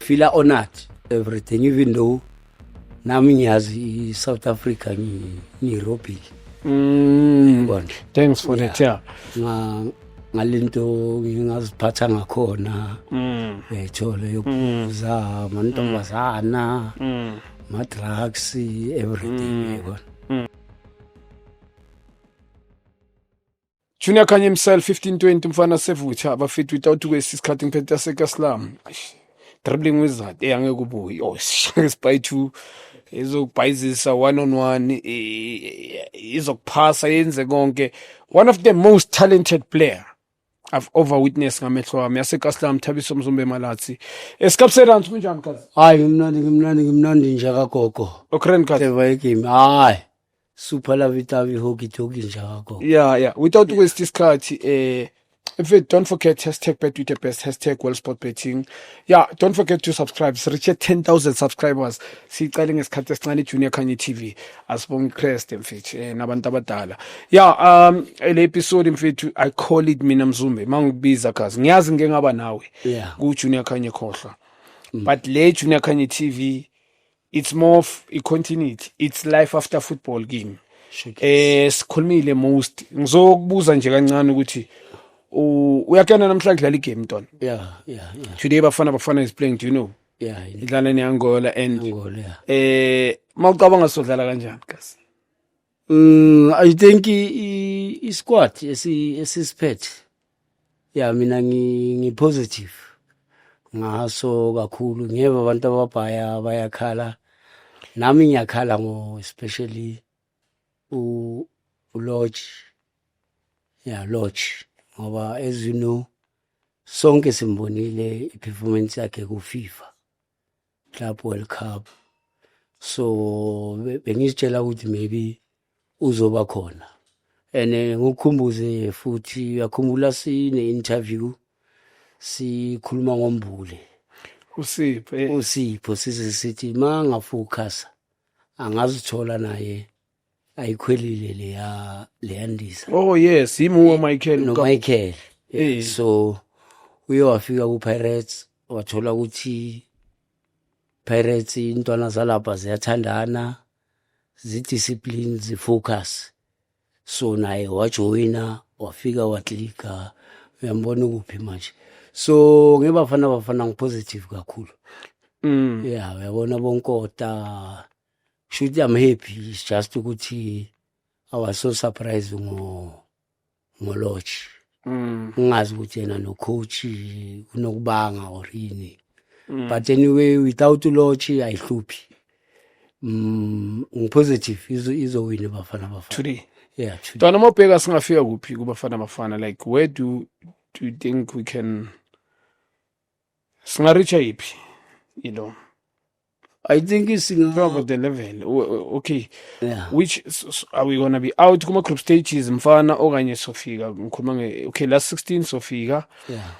feel honored everything, even though nami ngiyazi South Africa ngirobile. Thanks for that. Yeah. Ngalento ngingaziphatha ngakhona ethola yokuza amantombazana ma drugs everything yebo. Junior Khanye himself 1520 mfana sevutha abafit without ukwesikhathi ngiphethe sekaslam dribbling wizard angeke kubuyi spy 2 izokubhayizisa one on one izokuphasa yenze konke. One of the most talented player I've ever witnessed ngamehlo wami yasekaslam Thabiso Mzumbe Malazi esikapserance kunjani kazi? Hayi ngimnandi nje kagogo okren kazi eva game hayi super la vitavi hockey talk nje kagogo. Yeah without waste isikhathi don't forget #BetWithTheBest #WorldSportBetting. Yeah, don't forget to subscribe. Reach 10,000 subscribers. Siqale ngesikhathi esincane Junior Khanye TV. Asibonge Christ mfethu nabantu abadala. Yeah, le episode mfethu I call it mina Mzumbe. Mangikubiza kazi. Ngiyazi ngeke ngaba nawe. Yeah. Ku Junior Khanye khohlwa. But le Junior Khanye TV it's more of a continuity. It's life after football game. Sikhulumile most. Ngizokubuza nje kancane ukuthi uyakena namhlanje dlala igame Ntwana. Yeah. Today Bafana is playing, do you know? Yeah. Idlala neAngola and Angola, yeah. Mawucabanga sodlala kanjani kasi? I think I squad esisiphethe. Yeah, mina ngi positive. Ngaso kakhulu ngeva abantu ababhaya bayakhala. Nami ngiyakhala especially Lodge. Yeah, Lodge. Ngoba as you know sonke simbonile iperformance yakhe ku FIFA Club World Cup, so bengizitshela ukuthi maybe uzoba khona. And ngikukhumbuze futhi uyakhumbula sine interview sikhuluma ngoMbule uSipho sithi manga focus angazithola naye ayikhwelile leyandiza. Oh yes, himo Michael Michael. Yeah. So uye wafika ku Pirates wathola ukuthi Pirates intwana zalapha ziyathandana zidiscipline zifocus, so naye wajoina wafika waklika uyambona kuphi manje. So ngebafana ngipositive kakhulu. Yeah, uyabona bonkota should I'm happy. It's just ukuthi I was so surprised Lodge. Ngazi ukuthi yena no coach kunokubanga or yini. But anyway without Lodge ayihluphi. Positive izowina Bafana. Today. Yeah, today. Ntwana mawubheka singafika kuphi kuBafana, like where do you think we can singareacha iphi, you know? I think it's about the level. Okay. Yeah. Which are we gonna be out kuma group stages mfana okanye sofika ngikhuluma okay last 16 sofika. Yeah.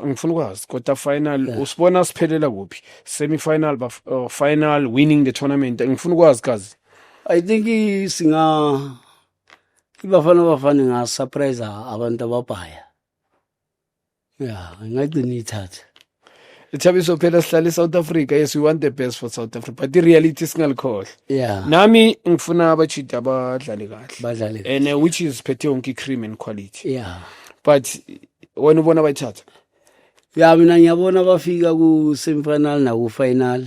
Ngifuna ukwazi quarter final usibona siphelela kuphi, semi final final winning the tournament ngifuna ukwazi kazi. I think Bafana nga surprise abantu ababhaya. Yeah, ngagcina ithatha. Thabiso phela sihlala South Africa. Yes, we want the best for South Africa, but the reality singalikhohle. Yeah. Nami ngifuna abachita abadlale kahle. Badlale. And which is phethe yonke cream and quality. Yeah. But when ubona bayithatha? Yeah, mina ngiyabona bafika ku semifinal na ku final.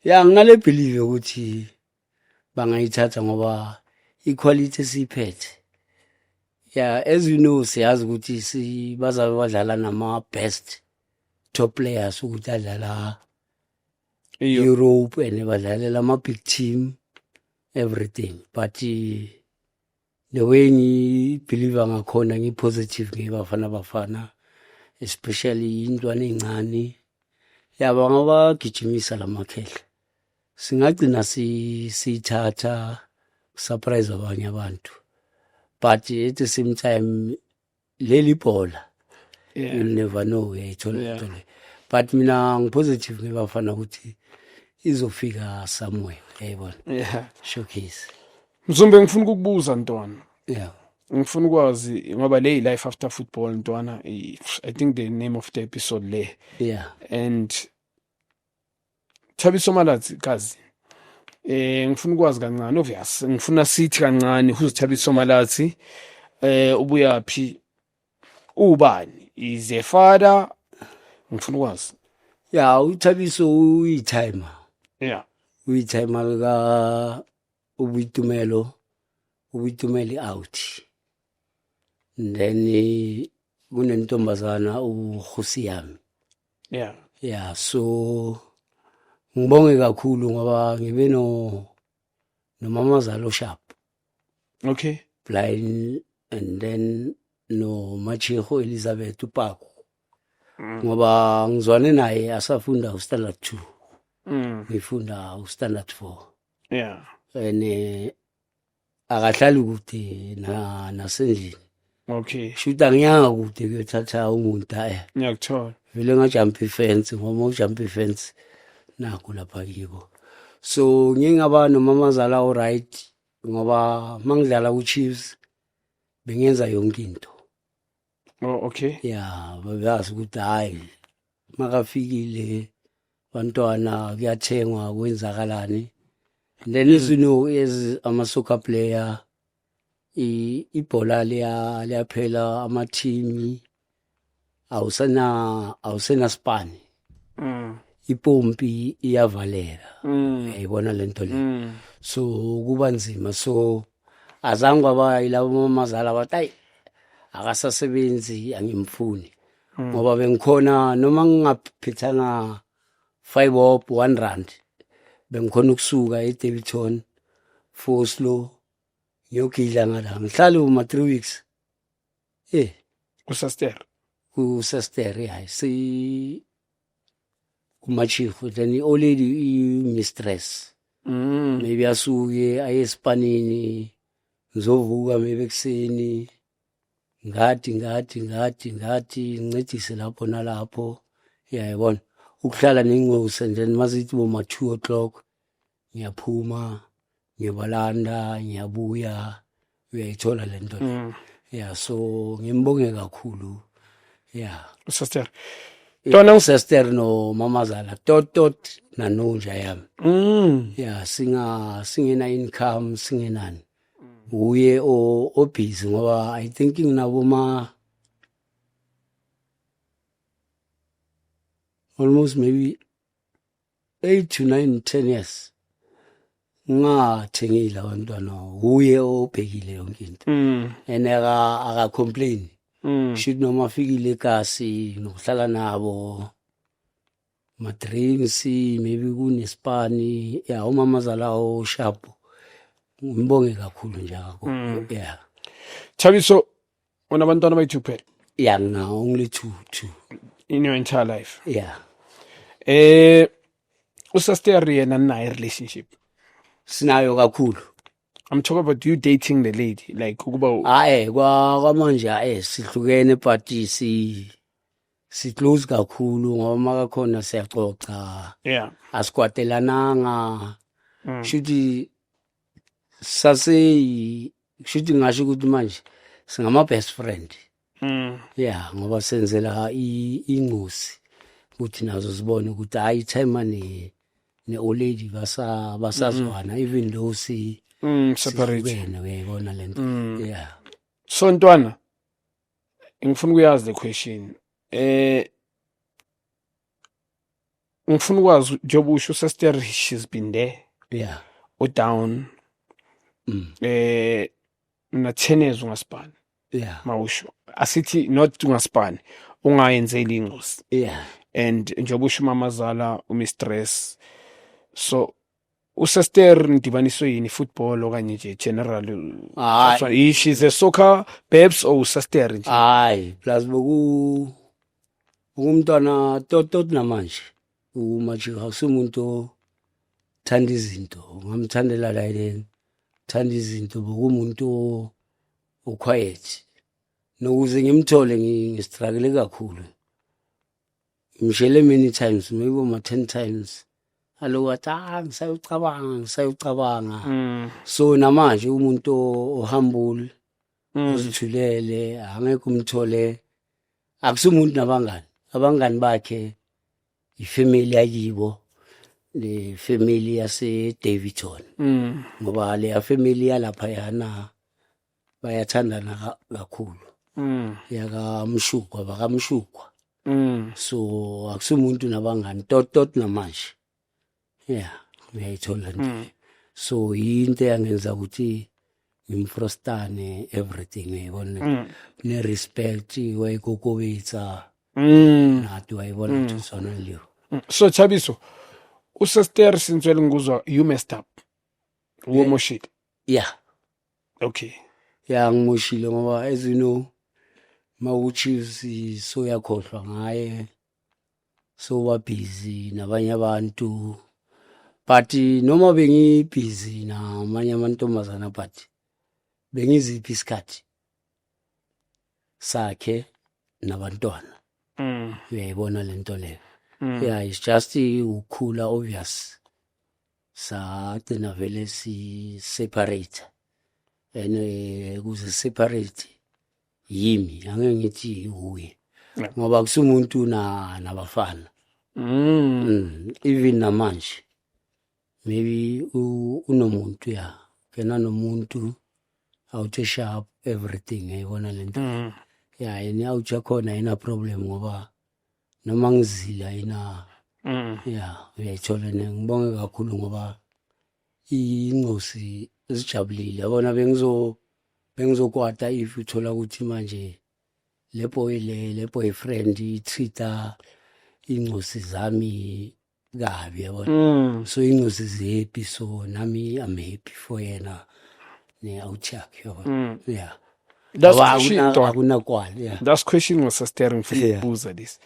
Yeah, ngale believe ukuthi bangayithatha ngoba equality siphethe. Yeah, as you know siyazi ukuthi bazabe badlala nama best top players ukuthi adlala Europe and badlalela ama big team everything, but the way ngi believe ngakhona ngi positive ngeBafana especially intwana encane yaba ngabagijimisa lamakhehla singagcina sithatha surprise abanye abantu, but at the same time leli bhola you never know uyayithola. But mina ngipositive ngeBafana ukuthi izofika somewhere, yayibona. Yeah. Showcase. Mzumbe ngifuna ukukubuza Ntwana. Yeah. ngifuna ukwazi ngoba le life after football ntwana I think the name of the episode le yeah and Thabiso Malazi kazi ngifuna ukwazi kancane obvious ngifuna sithi kancane who's Thabiso Malazi ubuyaphi ubani is a father ngifuna ukwazi yeah uThabiso uyithimer yeah uyithimer ka ubuyitumelo out then kunentombazana uHosiyami yeah so ngibonge kakhulu ngoba ngibe nomamazalo sharp okay blind and then no Machiho Elizabeth uPaku ngoba ngizwane naye asafunda uStandard 2 ngifunda uStandard 4 yeah and akahlali kude nasendlini okay shuta ngiyanga kude kuyothatha umuntu ngiyakuthola vele ngajump ifence ngoba ujump ifence nakho lapha kibo so ngingaba nomamazala alright ngoba mangidlala kuChiefs bengenza yonke into oh okay yeah bayazi ukuthi hayi makafikile bantwana kuyathengwa kwenzakalani then as you know as ama soccer player ibhola liyaphela ama team awusena span ipompi iyavaleka uyayibona lento le so kuba nzima so azange abayilabo mamazala bathi hayi akasasebenzi angimfuni ngoba bengikhona noma ngingaphithanga 5 bob 1 rand bengikhona ukusuka eDaveyton Foslo ngiyogidla ngala ngihlala uma 3 weeks kuSaster hayi si kuMachiho then already mistress maybe asuke ayespanini ngizovuka maybe ekseni ngathi ngincedise lapho nalapho yayibona ukuhlala nengcose and then masithi boma 2 o'clock ngiyaphuma ngiyabalanda ngiyabuya uyayithola lento yeah so ngimbonge kakhulu yeah Sister Tona sister no mamazala tot na nonja yami yeah singena income singenani uye o busy ngoba I think nginabo almost maybe 8 to 9 10 years ngathengile abantwana uye obhekile yonke into eneka aka complain should noma afikile kasi nokuhlala nabo ma drinks maybe kunespani yeah umamazala o sharp ngibonge kakhulu njalo yeah Thabiso unabantwana bayithu kuphela yeah na only two in your entire life yeah uSaster yena naye relationship sinayo kakhulu I'm talking about you dating the lady like ukuba kwamanje sihlukene but si close kakhulu ngoba makakhona siyaxoxa yeah asikwatelananga shuthi shuthi ngasho ukuthi manje singama best friend yeah ngoba senzela ingosi ukuthi nazo sibone ukuthi hayi time ne old lady basazwana even though separate uyayibona lento yeah so ntwana ngifuna ukuyazi the question ngifuna ukwazi njengoba usho sister she's been there yeah or down na 10 years ungaspan yeah mawusho asithi not ungaspan ungayenzeli ingozi yeah and njengoba usho mamazala umistress so uSaster ndibaniswe yini football okanye nje general she's a soccer babes or uSaster nje hayi plus umntwana tot namanje uMachiho usumuntu thanda izinto ngamthandela la yena thanda izinto bokumuntu oquiet nokuze ngimthole ngistruggle kakhulu ngimshele many times maybe uma 10 times alo wathi ngisayucabanga so namanje umuntu ohumble uzithulele angeke umthole akusumuntu abangani bakhe ifamily yakibo le family yase Davidson ngoba le family yalapha yana bayathandana kakhulu yakamshukwa bakamshukwa so akusumuntu nabangani tot namanje uyayithola nje so into yangenza ukuthi ngimfrostane everything uyayibona ne respect wayikokobetsa nathi wayibona ukuthi sona liyo. So Thabiso uSester since ngizwa you messed up umoshile. Yeah, Okay. ngimoshile ngoba as you know mawuchizi so yakhohlwa ngaye so wa busy nabanye abantu but noma bengi busy namanye amantombazana but bengiziphi isikhathi sakhe nabantwana uyayibona lento leyo. Yeah, it's just ukhula obvious sagcina vele si separate and kuze separate yimi angeke ngithi uye ngoba kusumuntu nabafana even namanje maybe unomuntu kena nomuntu awuthe sharp everything ayibona lento yena awutsha khona ina problem ngoba noma ngizila ina uyayithola ngibonge kakhulu ngoba ingosi zijabulile yabona bengizokwata if uthola ukuthi manje le boyfriend itreata ingosi zami kabi yabona so ingosi zihappy so nami I'm happy for yena ne awuchak yabona That's question. akunakwala That's question was staring for ubuza this.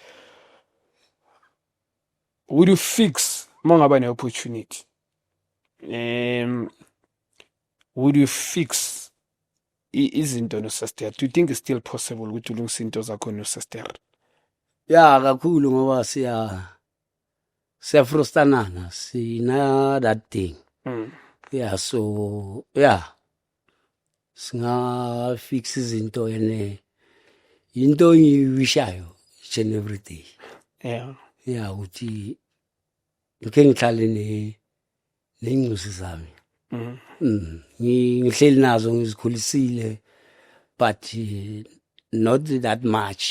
Would you fix mangaba ne opportunity? Would you fix izinto no sister? Do you think it's still possible ukuthi ulungisa into zakho no sister? kakhulu ngoba siyafrostanana sina that thing so singa fix izinto ene into ngiwishayo each and every day ukuthi ngike ngihlale nengcusi zami ngihleli nazo ngizikhulisile but not that much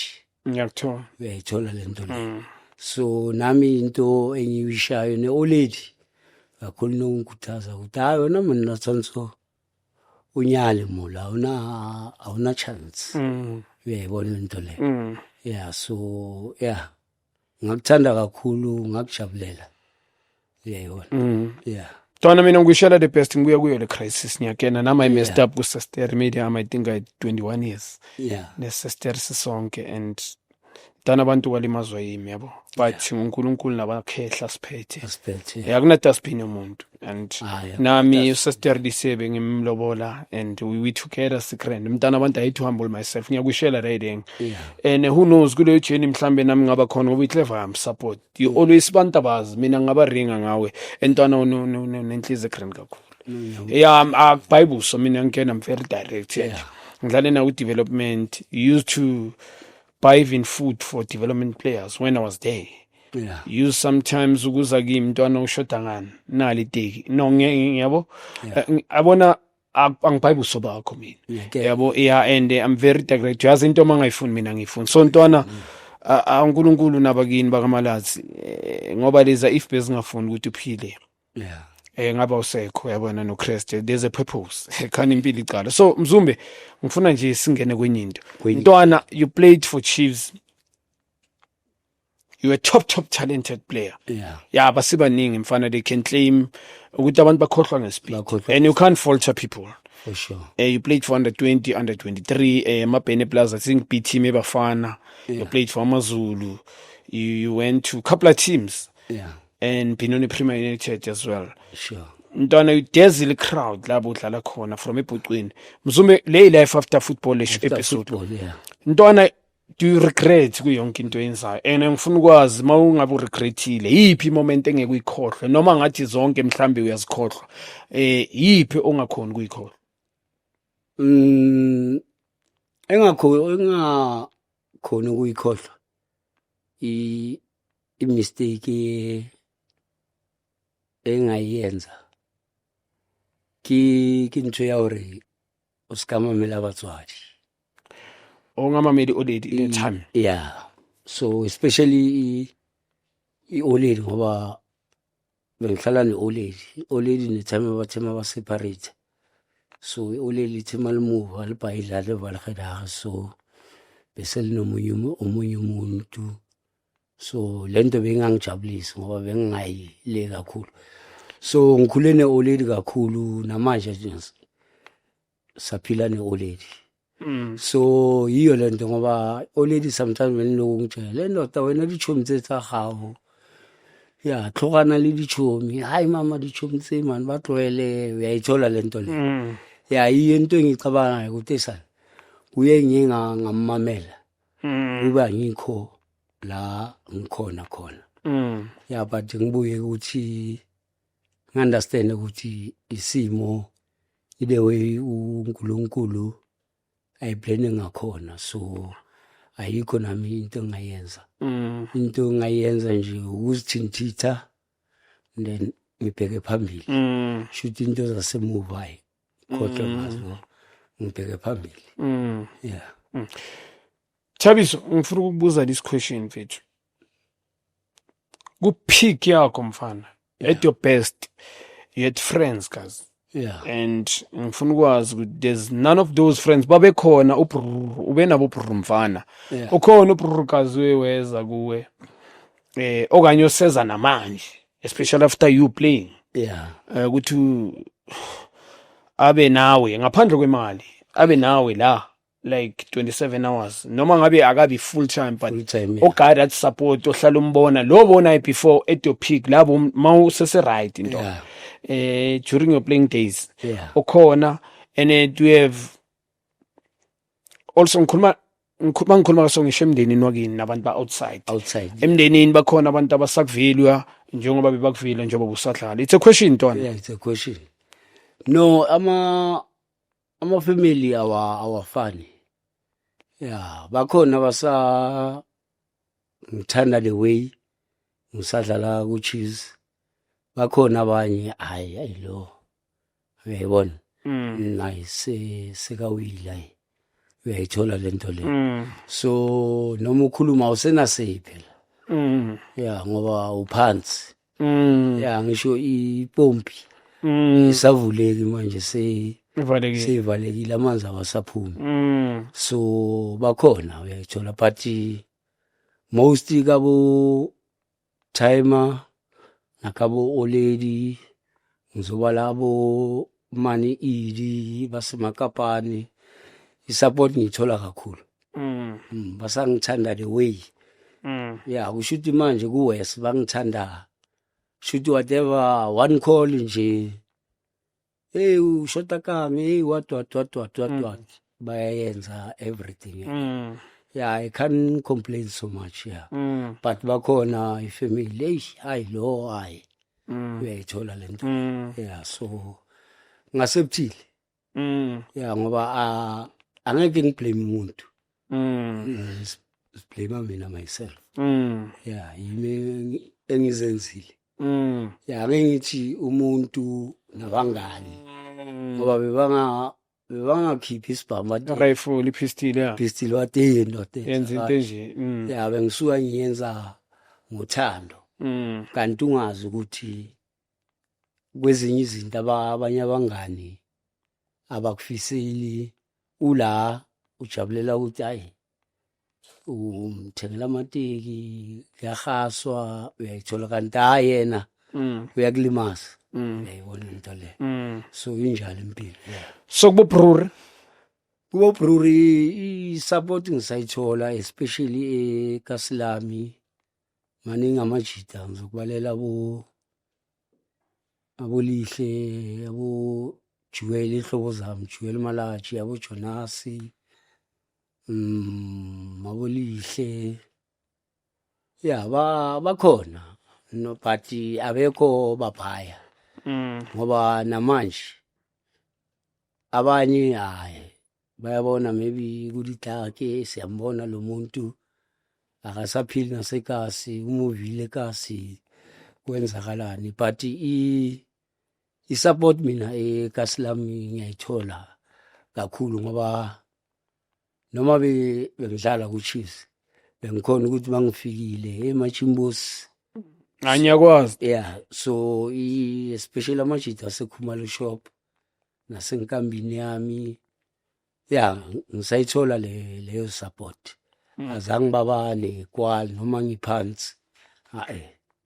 Ngiyakuthola. uyayithola lento le so nami into engiwishayo ne-oledi kakhulu nokungikhuthaza ukuthi hayi wena mina natsonso unyale mula awuna chance uyayibona lento le so ngakuthanda kakhulu ngakujabulela uyayibona Tona mina ngishela the best ngibuya kuyo le crisis ngiyakena nama I messed up ku sister media I think I 21 years ne sister sisonke and dana abantu walimazwa yimi yabo but uNkulunkulu nabakhehla siphethe yakuna dustbin umuntu and nami usister Disebe ngimlobola and we together secret mntana abantu I to humble myself ngiyakushela reading and who knows kule journey mhlambe nami ngaba khona ngoba iclever am support you always bantabazi mina ngaba ringa ngawe entwana nenhliziyo grand kakhulu Bible so mina ngikena I'm very direct ngidlale na ku development used to buy even food for development players when I was there. Use sometimes ukuza kimi mntwana ushoda ngani nali teki no ngiyabo abona angibhayibheli sobakho mina yabo and I'm very direct yazi into mangayifuni mina ngifuni so ntwana uNkulunkulu nabakini bakamalazi ngoba leza if bezingafuni ukuthi uphile ngaba usekho yabona no Christ there's a purpose khani impilo icala so Mzumbe ngifuna nje singene kwenye into ntwana you played for Chiefs you are top talented player basibaningi mfana they can claim ukuthi abantu bakhohlwa ngespeed and you can't falter people for sure you played for under 20 under 23 Mabhene Plaza I think B team ebafana you played for AmaZulu you went to a couple of teams and Benoni Premier United as well. Sure. Ntwana there's the crowd labo udlala khona from eBhotweni. Mzume lay life after football episode. Ntwana do you regret kuyonke into yenzayo? And ngifuna ukwazi mawungabe uregretile yipi moment engeke uyikhohlwe noma ngathi zonke mhlambe uyazikhohlwa. Yipi ongakhona ukuyikhohlwa? engakhona ukuyikhohlwa i-mistake engayenza ke ntho ya hore o ska mamela batswadi ongamameli old lady in time. yeah, so especially i-old lady ngoba bengihlala ne-old lady ne-time bathema ba-separate, so i-old lady ithema limuva libhayidla levalagedaghe, so bese linomunye umuntu, so lento bengangijabulisi ngoba bengingayile kakhulu. So ngikhule ne-old lady kakhulu namanje nje saphila ne-old lady. So yiyo lento ngoba old lady sometimes benilokungitshela le ndoda wena dichomi tse tsa gago ya tlhogana le dichomi, hayi mama dichomi tse mani ba tloele, uyayithola lento le. Ya yiyo into engicabangayo ukuthi esana kuye ngamamela kuba ngikho la ngikhona khona. Ya but ngibuye ukuthi ngi-understand ukuthi isimo the way uNkulunkulu ayiplane ngakhona, so ayikho nami into engayenza. Into engayenza nje ukuzithintitha then ngibheke phambili. Shoot into zasemuva hayi khohle ngazo ngibheke phambili. Yeah. Thabiso, ngifuna ukubuza this question mfethu. Ku-peak yakho mfana, at your best, you had friends guys. Yeah. And ngifuna ukwazi ukuthi there's none of those friends babekhona ube nabo mfana. Yeah. Ukhona kazi weza kuwe. Okanye oseza namanje, especially after you playing. Yeah. Ukuthi abe nawe ngaphandle kwemali, abe nawe la like 27 hours noma ngabe akabi full time but Full time, yeah. guide that support ohlala umbona lo bona before at your peak labo mawusese right into. Yeah. During your playing days. Yeah. Okhona, and then do you have also ngikhuluma kaso ngisho emndenini wakini nabantu ba outside. Emndenini bakhona abantu abasakuvilwa njengoba bebakuvila njengoba usadlala. It's a question Ntwana. Yeah, it's a question. No, ama family awafani. Yeah, bakhona ngithanda the way ngisadlala ku Chiefs. Bakhona abanye hayi lo uyayibona nayi sekawila uyayithola lento le. So noma ukhuluma awusenaseyi phela. Yeah, ngoba uphansi. Yeah, ngisho ipompi isavuleki manje seyivalekile amanzi awasaphumi. So bakhona uyayithola but most kabo timer nakabo oledi ngizoba labo mani idi basemakapani isupport ngithola kakhulu. Basangithanda the way. Yeah, kushuthi manje kuwes bangithanda. Shoot whatever one call nje. Hey ushota kami, hey what bayenza everything. Yeah, I can't complain so much, yeah. But bakhona ifamily, hayi lo hayi. Uyayithola lento. Yeah, so ngasebthile. Yeah, ngoba angeke ngiblame umuntu. Blame mina myself. Yeah, yimi engizenzile. Yeah, ngithi umuntu nabangani. Ngoba bebangakhiphi isibhamu rifle ipistol yeah. Pistol wathi ndoda. Yenza into nje. Yeah, bengisuka ngiyenza ngothando. Kanti ungazi ukuthi kwezinye izinto abanye abangani abakufiseli ula ujabulela ukuthi hayi umthengela amateki kuyahaswa uyayithola kanti yena uyakulimaza. Uyayibona into le. So injalo impilo. So kubo Brewery i-support ngisayithola especially eKasilami maningi amajita ngizokubalela abolihle Jewel ihlobo zami Jewel Malachi Jonasi abolihle yeah bakhona no but abekho baphaya ngoba namanje abanye hayi bayabona maybe kulitake siyambona lo muntu akasaphili nasekasi umuvile kasi kwenzakalani but i-support mina ekasi lami ngiyayithola kakhulu ngoba noma bengidlala ku-Chiefs bengikhona ukuthi bangifikile eMachimbosi Anyakwazi. yeah so especially amajita aseKhumalo shop nasenkambini yami yeah ngisayithola leyo support azange babale kwali noma ngiphansi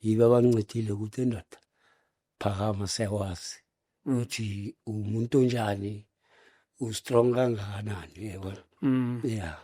yiba bancedile ukuthi endoda phakama siyakwazi ukuthi umuntu onjani u-strong kangakanani yabona yeah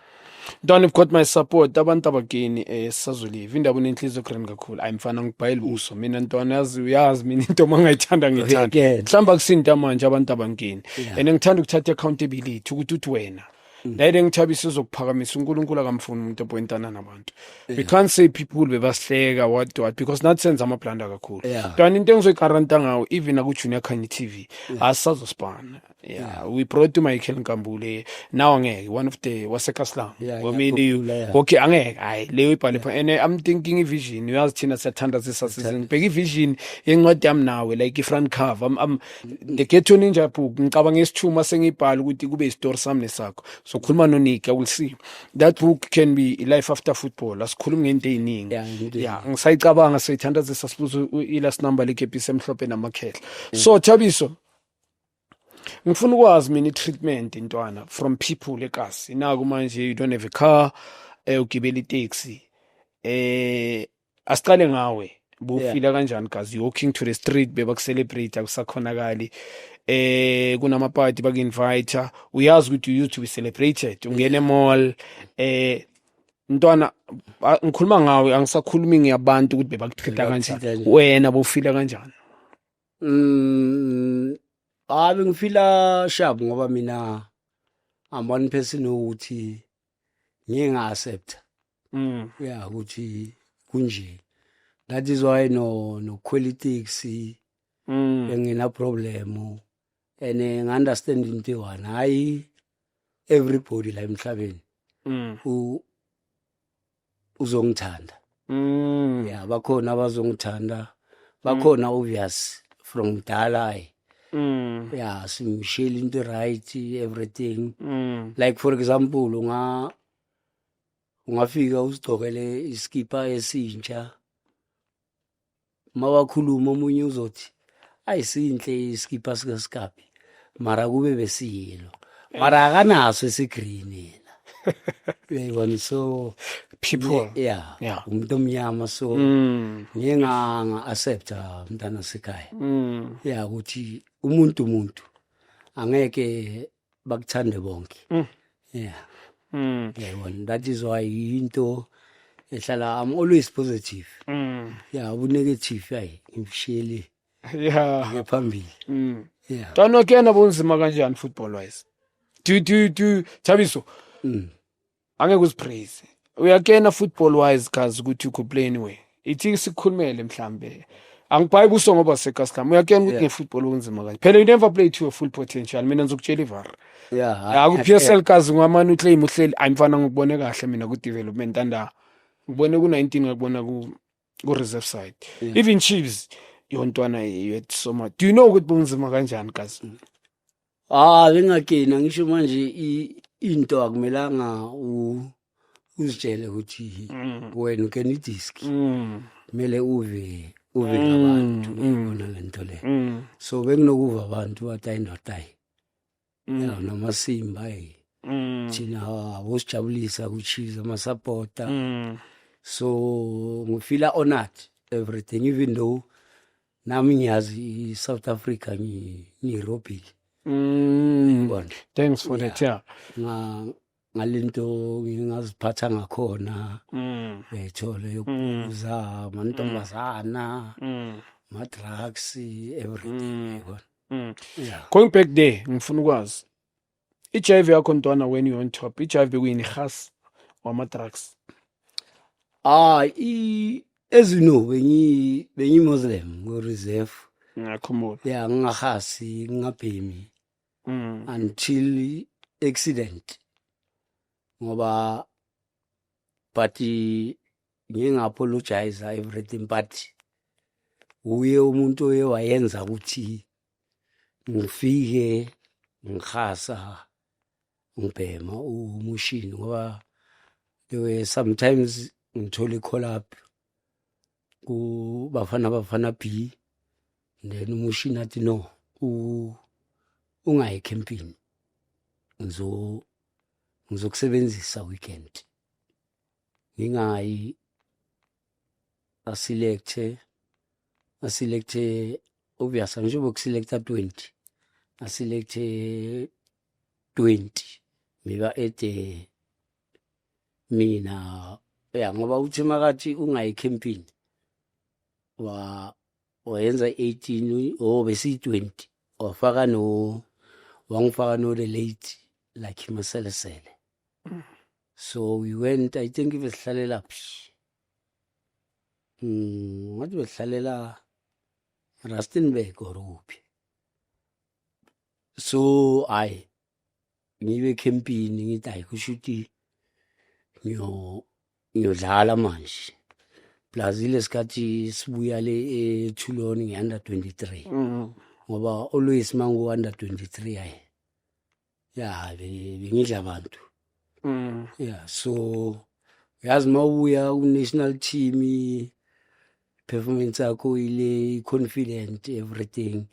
Don't have got my support abantu abageni sisazolive indaba unenhliziyo grand kakhulu ayimfana ngibhayile uso mina ntwana yazi uyazi mina into mangayithanda ngithanda mhlamba kusinta manje abantu abangeni and ngithanda ukuthatha accountability ukuthi wena Ndayide ngithabisa uzokuphakamisa uNkulunkulu akamfuni umuntu opointana nabantu. We can't say people bebasihleka what because not senza amablanda kakhulu. Kanti into engizoyigaranta ngawo even aku Junior Khanye TV asazosipana. Yeah, we brought to Michael Nkambule now ngeke one of the waseKaslam. Wamini okay angeke hayi leyo ibhale pha and I'm thinking ivision uyazi thina siyathanda sisasizini. Bheka ivision yencwadi yami nawe like ifront cover I'm the Ghetto Ninja book ngicabanga isithuma sengibhala ukuthi kube istory sami nesakho. So khuluma noNick I will see that book can be life after football asikhuluma ngento eziningi yeah ngisayicabanga seyithanda sesibuza ilast number lekepisi emhlophe namakhehla so Thabiso ngifuna ukwazi mina treatment intwana from people ekasi naku manje you don't have a car ugibela itaxi asiqale ngawe bufila kanjani kazi walking to the street beba ku celebrate akusakhonakali kunama party bak invite uyazi ukuthi you used to be celebrated ungene mall ntwana ngikhuluma ngawe angisakhulumi ngiyabantu ukuthi bebakuthitha kanjani wena bufila kanjani ngifila sharp ngoba mina I'm one person ukuthi nginga accept yeah ukuthi kunje that is why no politics engina problem and understand into one hayi everybody la emhlabeni uzongithanda yeah bakhona abazongithanda bakhona obvious from dala yeah simshile into right everything like for example ungafika usigcokele iskipa esintsha mawakhuluma omunye uzothi ayisinhle iskipa sika Scapi mara kube besiyelo mara akanaso esigreen yena uyayibona so people yeah umuntu omnyama so nginga accept umntana sekhaya yeah ukuthi umuntu angeke bakuthande bonke yeah uyayibona that is why into ehlala I'm always positive yeah unegative hayi ngishiyele yeah ngaphambili yeah Tano kena bonzima kanjani football wise do Thabiso angeke usipraise uyakena football wise kazi ukuthi ukomplain anyway ithi sikhulumele mhlambe angibhayi buso ngoba sekaskham uyakena ukuthi ngefootball unzima kanje phela you never play to your full potential mina ngizokutshela ivar yeah aku PSL kazi ngwamani uclaim uhleli ayimfana ngikubone kahle mina ku development anda ngibone ku19 ngakubona ku reserve side even Chiefs yontwana yethu so much do you know ukuthi bunzima kanjani kazi bengakena ngisho manje into akumelanga uzitshele ukuthi wena ukena idisk kumele uve ngabantu ubona lento le so benginokuva abantu bathi ayindodayi yeah noma Simba thina abosijabulisa ku-Chiefs ama-supporter so ngifila honored everything even though nami ngiyazi South Africa ngirobile thanks for that yeah ngalento ngingaziphatha ngakhona bethole yokuza amantombazana ma drugs everything yeah going back there ngifuna ukwazi iJIV yakho ntwana when you on top iJIV bekuyini khas wama drugs as you know bengi Muslim go reserve ngakhumbula yeah ngingahasi ngingabhemi until accident ngoba but nginga-apologize everything but uye umuntu oye wayenza ukuthi ngifike ngikhasa ngibhema umushini ngoba there were sometimes ngithola i-call up kubafana B then umushini athi no ungayi camping ngizokusebenzisa weekend ngingayi aselecte obvious njengoba ukuselecta 20 aselecte 20 miba ede mina ngoba uthi makathi ungayi camping wayenza 18 besi 20 wangifaka no relate like maselesele. So we went, I think besihlalela phi ngathi besihlalela Rustenburg or uphi. So ngibe camping ngithi hayi kusho ukuthi ngiyodlala manje plus ilesikhathi sibuya le eThuloni nge-under 23 ngoba always mangu under 23 bengidla abantu so yazi mawuya ku-national team performance yakho ile confident everything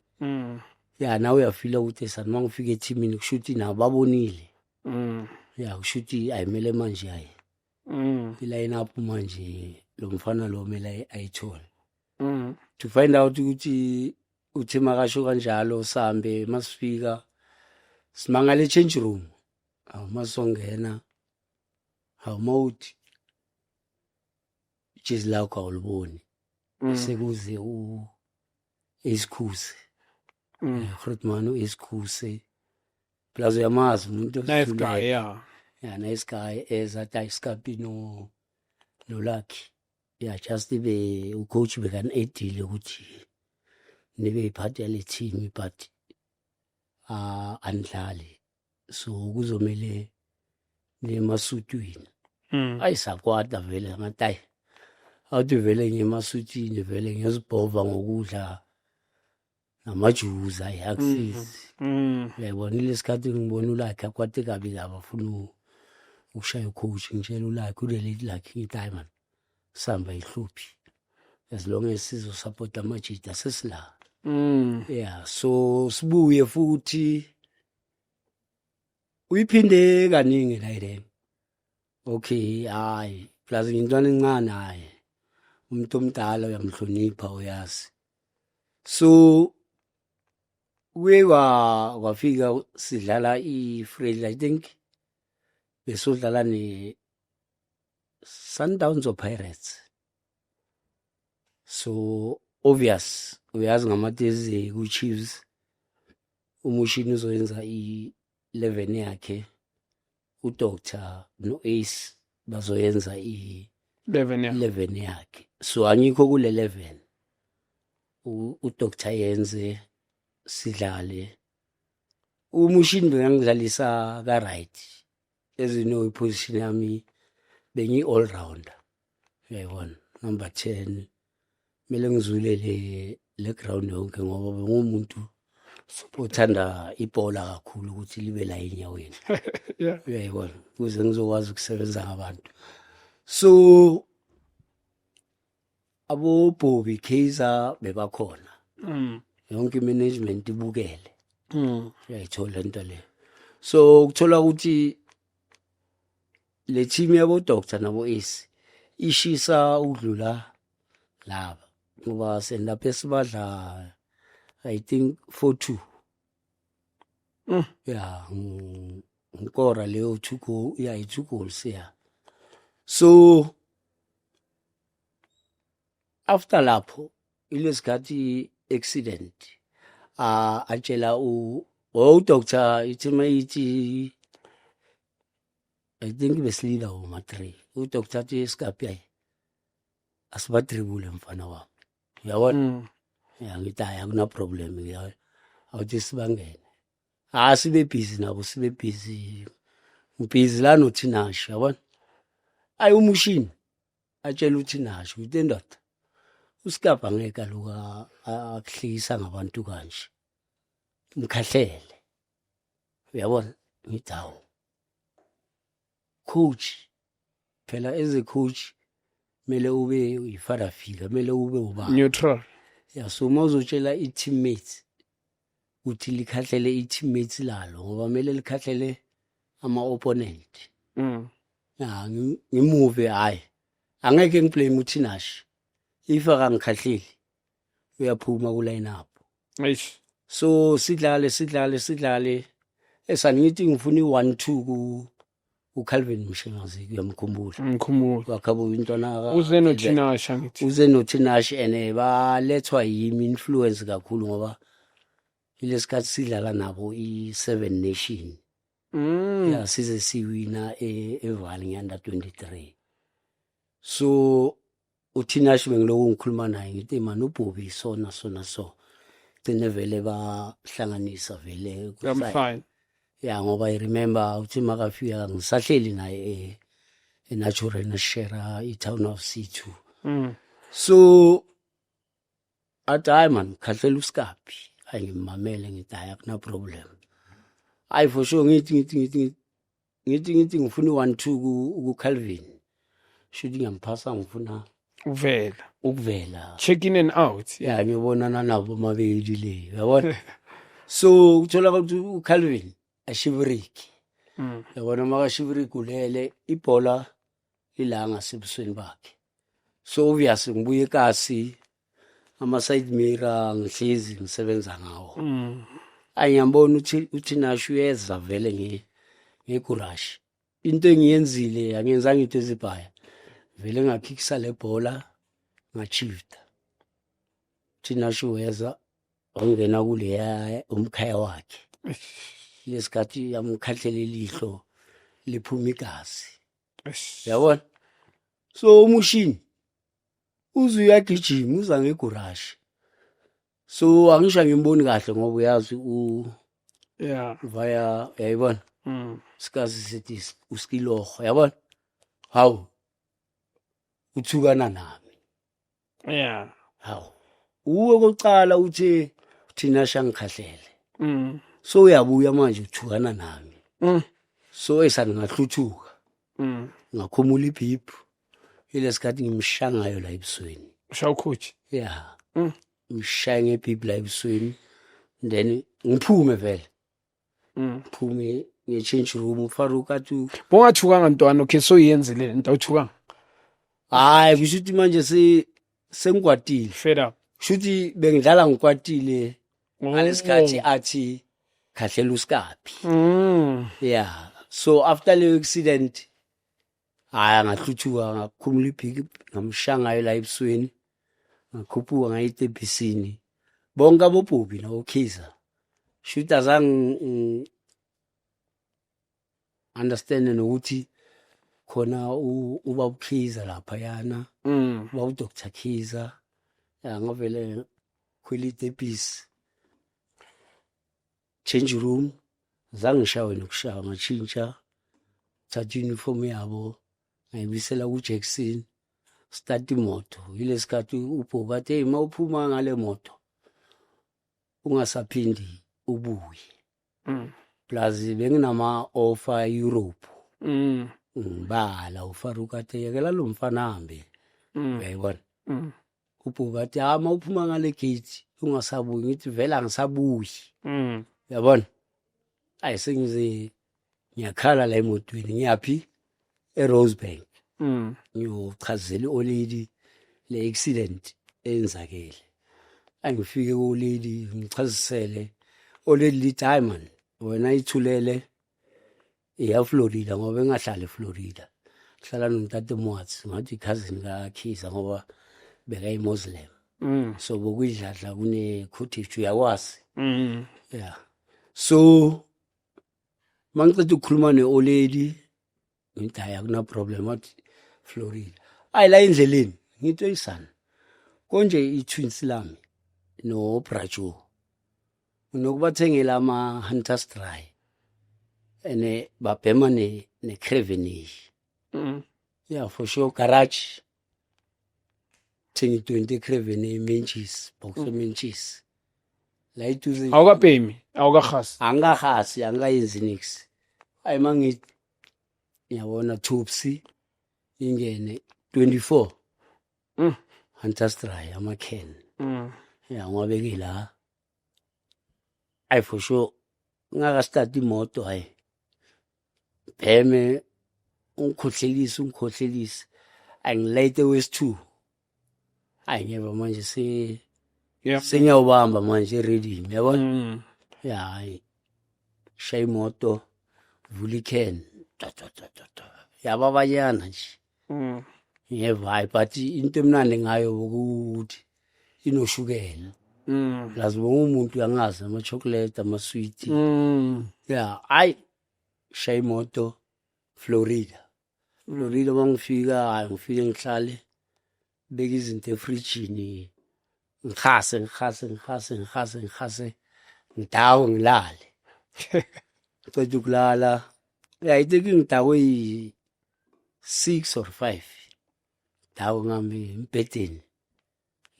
nawe uyafila ukuthi sana mangifika eteamini kusho ukuthi nabo babonile kusho ukuthi ayimele manje i-line up manje lo mfana lo mele ayithole to find out ukuthi uthi makasho kanjalo sambe masifika simangale change room masongena mawuthi jizi lakho awuliboni sekuze esikhuse Grootman esikhuse plus uyamazi umuntu nice guy nice guy ezathi ayisikapi no Lucky just ucoach bekan edile ukuthi nibe iphathi yale team but andlali so kuzomele nemasutwini ayisakwata vele ngatayi awuthi vele ngemasutini vele ngiyazibhova ngokudla namajuza ayakusizi uyayibona lesikhathi ngibona uLucky akwate kabi laba funa ukushaya ucoach ngitshela uLucky ulelate Lucky ngithi man samba ihluphi as long as sizo support amajita sesila so sibuye futhi uyiphinde kaningi la ile okay plus ngintwana encane umuntu omdala uyamhlonipha uyazi so kwafika sidlala i-friendly I think besodlala ne Sundowns or Pirates so obvious uyazi ngamatezi ku-Chiefs umushini uzoyenza i-11 yakhe uDoctor no-Ace bazoyenza i-11 yakhe so angikho kule 11 uDoctor yenze sidlale umushini bengangidlalisa ka-right as you know iposition yami bengi all rounder uyayibona number 10 mele ngizule le ground yonke ngoba bengumuntu othanda ibhola kakhulu ukuthi libe la enyaweni uyayibona ukuze ngizokwazi ukusebenza ngabantu so abo Bobby Kaiser bebakhona yonke management ibukele uyayithola into le so ukuthola ukuthi le team yabo Doctor nabo Ace ishisa udlula laba ngoba selapha sibadla I think 4-2 ngikora leyo 2 goals so after lapho ilesikhathi accident atshela uDoctor ithi I think besilila uma-3 uDoctor athi esikaphi asibatribule mfana wami uyabona ngithi hayi akuna problem awuthi sibangene sibe busy nabo, sibe busy. Busy la noThinash, yabona? Ayi umushini atshela uThinash ukuthi ndoda uSkapa ngeke kaloku akuhlekisa ngabantu kanje. Mkhahlele. Uyabona? Ngithi hawu. Coach phela as a coach mele ube uyi-father figure, mele ube ubaba. Neutral. Yeah, so mawuzotshela i-teammates ukuthi likhahlele i-teammates lalo ngoba mele likhahlele ama-opponent. Ya ngimuve hayi. Angeke ngiblame uThinash. If akangikhahleli uyaphuma ku line up. Eish. So sidlale. Esangithi ngifuna i-1-2 uCalvin Mshengazi kuyamkhumbula. Ngikhumbula. Wakhaba intwana Uze noThinash ngithi. Uze noThinash balethwa yimi influence kakhulu ngoba ilesikhathi sidlala nabo i7 Nation. Yeah, size siwina eVaal ngeUnder 23. So uThinash bengiloku ngikhuluma naye ngithi man uBobby sona so. Gcine vele bahlanganisa vele I'm fine. Yeah, ngoba I remember uthi makafika ngisahleli naye eNatural nashare iTown of C2. So at I man khahlela uSkapi ayimamele ngithi hayi akuna problem. Hayi for sure ngithi ngifuna i-1-2 kuCalvin. Shouldn't ngiyamphasa ngifuna ukuvela. Check in and out. Yeah, ngiyobonana nabo mabili le. Yabona? So uthola ukuthi uCalvin ashivriki. Yabona makashivriki ulele ibhola ilanga sebusweni bakhe. So obviously ngibuye eKasi ama side mirror ngihlezi ngisebenza ngawo. Ayiyambona uThinash uyeza vele ngegurashi. Into engiyenzile angiyenzanga into ezibhaya. Vele ngakhikisa le bhola ngachifta. Thinash weza ongena kuleya umkhaya wakhe. Lesikhathi yamkhahlele lihlo liphuma igazi. Yabona? So umushini uze uyagijima uza ngegurashi. So angisho ngimboni kahle ngoba uyazi via yayibona. Sikazi sithi uskiloho yabona? Hawu uthukana nami. Yeah. Hawu uwe kokucala uthi thina shangikhahlele. So uyabuya manje uthukana nami. So esani ngahluthuka. Ngakhumula ibhiphu. Ilesikhathi ngimshangayo la ebusweni. Ushaw coach. Yeah. Ngishaya ngebhiphu la ebusweni. Then ngiphume vele. Phume nge-change room uFaruq athi bongathukanga ntwana okay so yenzile lento awuthukanga. Hayi kusho ukuthi manje sengikwatile. Fed up. Shuthi bengidlala ngikwatile ngalesikhathi athi khahlela uSkapi. Yeah. So after le accident ngahluthuka ngakhumula ibhiki ngamshangayo la ebusweni. Ngakhuphuka ngayitebhisini. Bonke aboBhobhi noKhiza. Shuthi azange understand nokuthi khona ubaba Khiza lapha yana. Uba uDr Khiza. Ngavele khwelita ebhisi. Change room. Zange ngishawe nokushawa ngachintsha. Thatha uniform yabo. Ngayibisela kuJackson. Start imoto. Ilesikhathi uBhobhi athi hey mawuphuma ngale moto ungasaphindi ubuye. Plus benginama offer Europe. Ngibala uFaruq athi yakela lo mfana hambe. Uyayibona? uBhobhi athi ma uphuma ngale gate ungasabuyi. Ngithi vele angisabuyi. Uyabona? Ayi sengize ngiyakhala la emotweni ngiyapi eRosebank. Ngiyochazela iolady le accident eyenzakele. Angifike kuolady ngichazisele olady lithi hayi man wena ithulele eyaFlorida ngoba engahlala eFlorida. Hlala noNtate Mwatsi ngathi cousin kaKhiza ngoba bekayiMuslim. So bokuyidladla kune cottage uyakwazi. Yeah. So mangicela ukukhuluma neolady ngithi hayi akuna problem athi Florida. Ayi la endleleni ngithi oyisana konje iTwins lami no Brajo unokubathengela ama-Hunters Dry and babhema ne-Crevenage. Yeah, for sure. Garage thengi 20 Crevenage menchis, box menchis. La ituze awukabhemi awukakhasi angahasi angayenzi nix. Hayi mangithi ngiyabona Tupsi ingene 24 Hunters Dry ama-can. Yeah, ngwabeke la. Hayi for sure ngaka-start imoto hayi bheme ungikhohlelise angilayite wesi-2 hayi ngiyeva manje sengiyawubamba manje ready yabona. Ya hayi shaya imoto vula i-can yababanyana nje ngiyeva hayi but into emnandi ngayo ukuthi inoshukela. Lazi bonke umuntu uyangazi ama-chocolate ama-sweet. Ya hayi shaya imoto Florida mangifika hayi ngifike ngihlale beka izinto efrijini ngikhase ngidawe ngilale. Ceda ukulala I think ngidakwe 6 or 5 dawe ngami embhedeni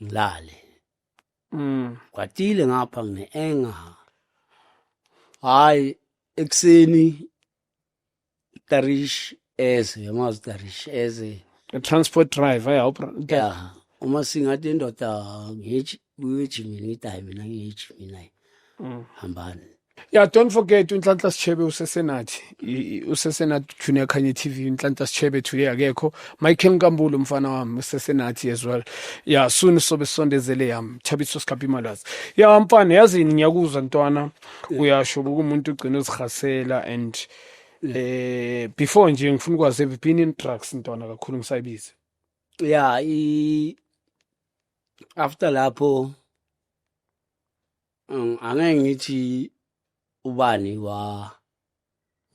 ngilale. Kwatile ngapha ngine-anger hayi ekseni Tarish eze yamazi Tarish eze a transport driver ya uma singathi indoda uyejimini ngithi hayi mina ngiyejimini hayi hambani. Yeah, don't forget uNhlanhla Sitshebe usesenathi Junior Khanye TV. uNhlanhla Sitshebe today akekho. Michael Nkambulu mfana wami usesenathi as well. Yeah, soon sobe sondezele yami Thabiso Sikhapi Malazi. Yeah mfana yazini ngiyakuzwa ntwana uyasho umuntu ugcina uzihasela and before nje ngifuna ukwazi have you been in drugs ntwana kakhulu ngisayibiza. Yeah, after lapho angeke ngithi ubani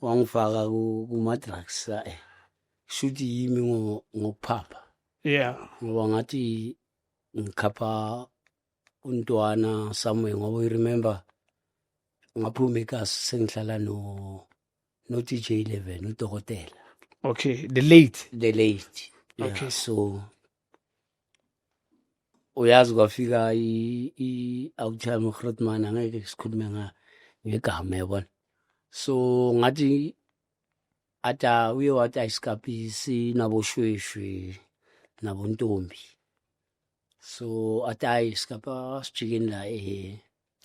wangifaka kuma-drugs shuthi yimi ngokuphapha. Yeah, Ngoba ngathi ngikhapha untwana somewhere ngoba you remember ngaphuma ekasi sengihlala no DJ 11 udokotela. okay, the late. Yeah, Okay. so uyazi kwafika i-outtime uGrootman angeke sikhulume ngegama yabona. So ngathi ata uye wathi ayisikapisi naboshweshwe nabontombi. So ata ayisikapa sijikeni la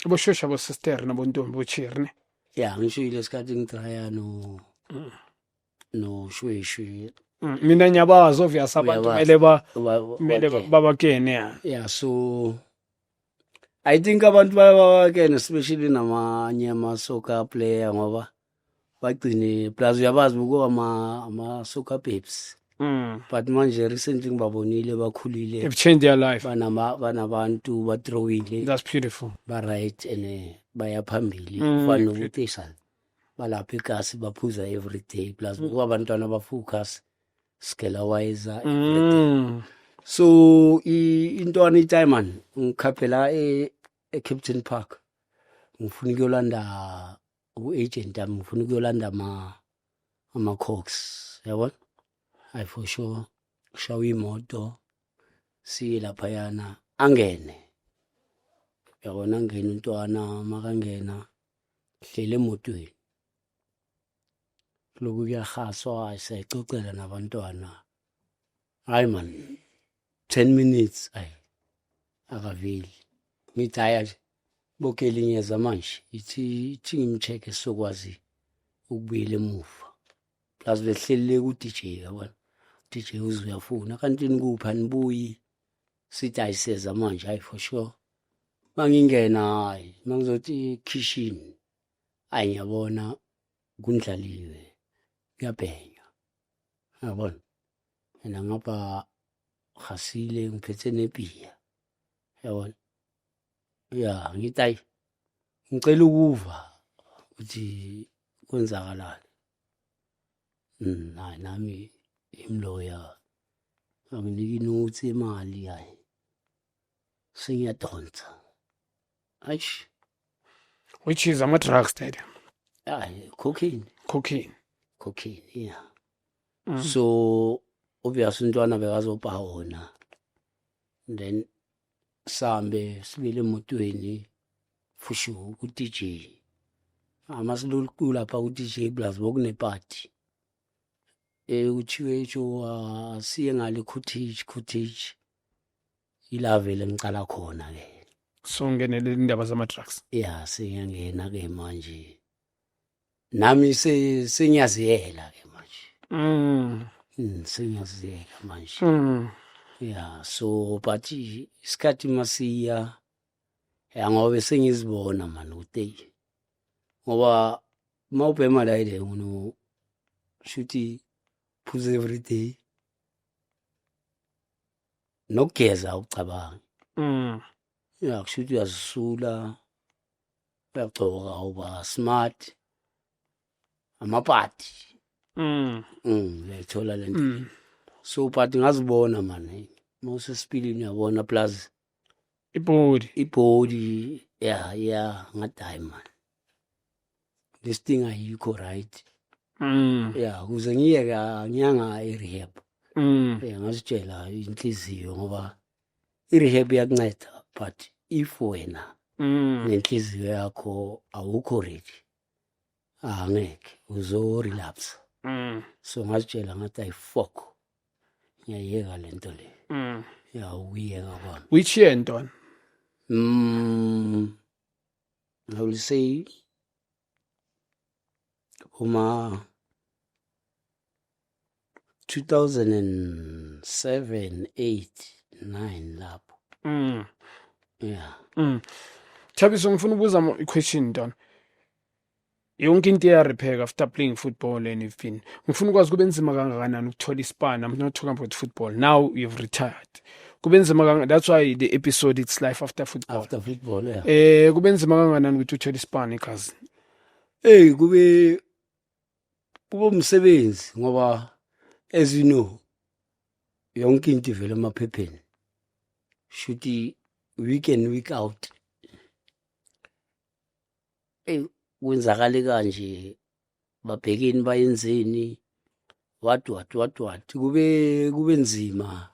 Aboshosha bosister nabontombi bochirne. yeah ngisho ile sikhathi ngitraya no shweshwe. Mina ngiyabazi obvious abantu kumele babakene ya. Yeah, so I think abantu babakene especially namanye ama-soccer player ngoba bagcine plus uyabazi buko ama-soccer babes. But manje recently ngibabonile bakhulile They've changed their life. banabantu batrowile That's beautiful. ba-right and baya phambili kufana nokuthi esal balapha ekasi baphuza every day plus buko abantwana bafocus scalawizer everything. So intwana iTiman ngikhaphela eCaptain Park ngifuna ukuyolanda u-agent yami ngifuna ukuyolanda ama-cox yabona. Hayi for sure shawa imoto siye laphayana angene yabona angene untwana makangena hlele emotweni loku kuyahaswa sayicocela nabantwana. Hayi man 10 minutes ayi akaveli ngithi haya nje bokelinyeza manje ithi ngimcheck sokwazi ukubuyela emuva plus behlelele ku DJ yabona. DJ uzuyafuna kanti nikuphi anibuyi sithi ayiseza manje hayi for sure mangingena hayi mangizothi kitchen hayi ngiyabona kundlaliwe kuyabhenya yabona and ngapha khasile ngiphethe nebiya yabona. Yeah, ngithi hayi ngicela ukuva ukuthi kwenzakalani. Hayi nami imloya anginika inothi imali hayi sengiyadonsa. Aish which is ama-drugs daddy. Cocaine, yeah. So obviously intwana bekazopa wona, then sambe sibile emotweni fushu ku DJ amasilulu lapha ku DJ plus bokunepati uthiwe etsho siye ngale cottage ila vele ngicala khona ke. So ngenele indaba zama-drugs. Yeah, sengiyangena ke manje nami senyaziyela ke manje. Senyaziyela manje. Yeah, so but isikhathi masiya ngobe sengizibona man ukuthi ngoba mawubhema la ile uno shuthi phuze every day nokugeza ucabanga. Yeah, kushuthi uyazisula uyagcoka uba smart amapati uyayithola lento. So but ngazibona man mose sipilini uyabona plus ibody yeah ngadayi man this thing ayikho right. Yeah, kuze ngiyeka nyanga rehab. Yeah, ngasitshela inhliziyo ngoba irehab iyakunceda but if wena nenhliziyo yakho awukho ready angeke uzo relapse. So ngasitshela ngathi ayifok ngiyayeka lento le. Yeah, uyeka kwami. Which year Ntwana? I will say uma 2007, 8, 9 lapho. Yeah. Thabiso ngifuna ukubuza i-question Ntwana. Yonke into iyarepheka after playing football and you've been. Ngifuna ukwazi kube nzima kangakanani ukuthola ispan. I'm not talking about football. Now you've retired. Kube nzima kangakanani. That's why the episode it's life after football. After football, yeah. Kube nzima kangakanani ukuthi uthole ispan ikazi. Kube umsebenzi ngoba as you know yonke into ivela emaphepheni. Shuthi week in week out. Kwenzakale kanje babhekeni bayenzeni what kube nzima.